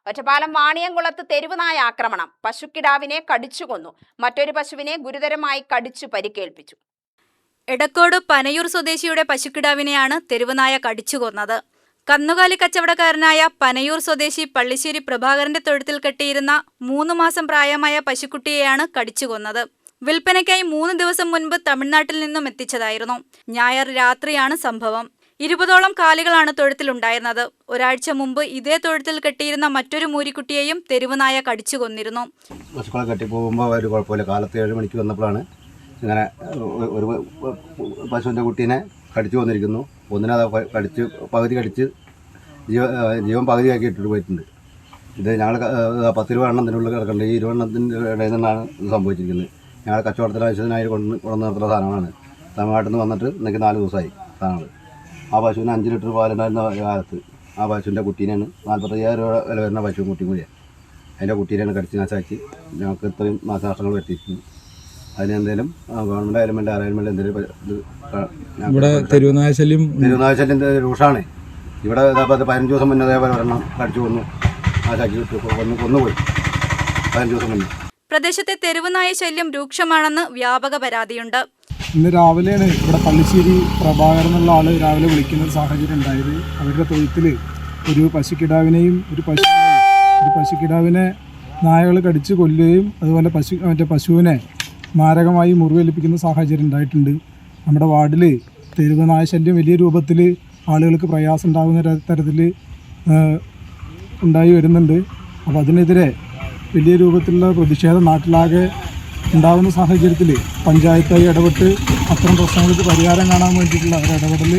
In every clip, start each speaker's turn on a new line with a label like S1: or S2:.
S1: ഒറ്റപ്പാലം വാണിയംകുളത്ത് തെരുവുനായ ആക്രമണം. പശുക്കിടാവിനെ കടിച്ചു കൊന്നു. മറ്റൊരു പശുവിനെ ഗുരുതരമായി കടിച്ചു പരിക്കേൽപ്പിച്ചു.
S2: എടക്കോട് പനയൂർ സ്വദേശിയുടെ പശുക്കിടാവിനെയാണ് തെരുവുനായ കടിച്ചു കൊന്നത്. കന്നുകാലി കച്ചവടക്കാരനായ പനയൂർ സ്വദേശി പള്ളിശ്ശേരി പ്രഭാകരന്റെ തൊഴുത്തിൽ കെട്ടിയിരുന്ന 3 മാസം പ്രായമായ പശുക്കുട്ടിയെയാണ് കടിച്ചു കൊന്നത്. വിൽപ്പനയ്ക്കായി 3 ദിവസം മുൻപ് തമിഴ്നാട്ടിൽ നിന്നും എത്തിച്ചതായിരുന്നു. ഞായർ രാത്രിയാണ് സംഭവം. 20ഓളം കാലികളാണ് തൊഴുത്തിലുണ്ടായിരുന്നത്. ഒരാഴ്ച മുമ്പ് ഇതേ തൊഴുത്തിൽ കെട്ടിയിരുന്ന മറ്റൊരു മൂരിക്കുട്ടിയെയും തെരുവുനായ കടിച്ചു കൊന്നിരുന്നു.
S3: പശുക്കളെ കെട്ടി പോകുമ്പോൾ ഒരു കുഴപ്പമില്ല. കാലത്ത് 7 മണിക്ക് വന്നപ്പോഴാണ് ഇങ്ങനെ ഒരു പശുവിൻ്റെ കുട്ടീനെ കടിച്ചു കൊന്നിരിക്കുന്നു. ഒന്നിനെ കടിച്ച് പകുതി കടിച്ച് ജീവൻ പകുതിയാക്കി ഇട്ടിട്ട് പോയിട്ടുണ്ട്. ഇത് ഞങ്ങൾ 10 രൂപ എണ്ണം ഇതിനുള്ളിൽ കിടക്കുന്നുണ്ട്. ഈ 20 എണ്ണത്തിൻ്റെ ഇടയിൽ നിന്നാണ് ഇത് സംഭവിച്ചിരിക്കുന്നത്. ഞങ്ങൾ കച്ചവടത്തിന് ആവശ്യത്തിനായി കൊണ്ടു നിർത്തുന്ന സാധനമാണ്. തമിഴ്നാട്ടിൽ നിന്ന് വന്നിട്ട് ഇന്നേക്ക് 4 ദിവസമായി സാധനങ്ങൾ. ആ പശുവിന് 5 ലിറ്റർ പാലുണ്ടായിരുന്ന കാലത്ത് ആ പശുവിൻ്റെ കുട്ടീനെയാണ് 45,000 രൂപ വില വരുന്ന പശുവും കുട്ടിയും കൂടിയാണ്. അതിൻ്റെ കുട്ടീനെയാണ് കടിച്ച് നാശാക്കി ഞങ്ങൾക്ക് ഇത്രയും നാശനഷ്ടങ്ങൾ വരുത്തിയിരിക്കുന്നു. അതിനെന്തെങ്കിലും ഗവൺമെൻറ് ആയാലും ആരായാലും എന്തെങ്കിലും
S4: ഇവിടെ തെരുവുനായ ശല്യം
S3: രൂക്ഷമാണ്. ഇവിടെ 15 ദിവസം മുന്നേ അതേപോലെ ഒരെണ്ണം കടിച്ചു കൊന്നു നാശാക്കി കൊന്നുപോയി. 15 ദിവസം മുന്നേ
S2: പ്രദേശത്തെ തെരുവുനായ ശല്യം രൂക്ഷമാണെന്ന് വ്യാപക പരാതിയുണ്ട്.
S4: ഇന്ന് രാവിലെയാണ് ഇവിടെ പള്ളിശ്ശേരി പ്രഭാകരൻ എന്നുള്ള ആൾ രാവിലെ വിളിക്കുന്ന ഒരു സാഹചര്യം ഉണ്ടായത്. അവരുടെ തൊഴുത്തിൽ ഒരു പശുക്കിടാവിനെയും ഒരു പശുക്കിടാവിനെ നായകൾ കടിച്ച് കൊല്ലുകയും അതുപോലെ പശുവിനെ മാരകമായി മുറിവേൽപ്പിക്കുന്ന സാഹചര്യം ഉണ്ടായിട്ടുണ്ട്. നമ്മുടെ വാർഡിൽ തെരുവുനായ ശല്യം വലിയ രൂപത്തിൽ ആളുകൾക്ക് പ്രയാസം ഉണ്ടാകുന്ന തരത്തിൽ ഉണ്ടായി വരുന്നുണ്ട്. അപ്പോൾ അതിനെതിരെ വലിയ രൂപത്തിലുള്ള പ്രതിഷേധം നാട്ടിലാകെ ഉണ്ടാകുന്ന സാഹചര്യത്തിൽ പഞ്ചായത്തായി ഇടപെട്ട് അത്തരം പ്രശ്നങ്ങൾക്ക് പരിഹാരം കാണാൻ വേണ്ടിയിട്ടുള്ള ഒരു ഇടപെടൽ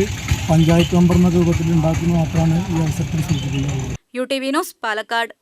S4: പഞ്ചായത്ത് മെമ്പർ എന്ന രൂപത്തിൽ ഉണ്ടാക്കുന്നത് മാത്രമാണ് ഈ അവസരത്തിൽ സൂചിപ്പിക്കുന്നത്.
S2: UTV news, Palakkad.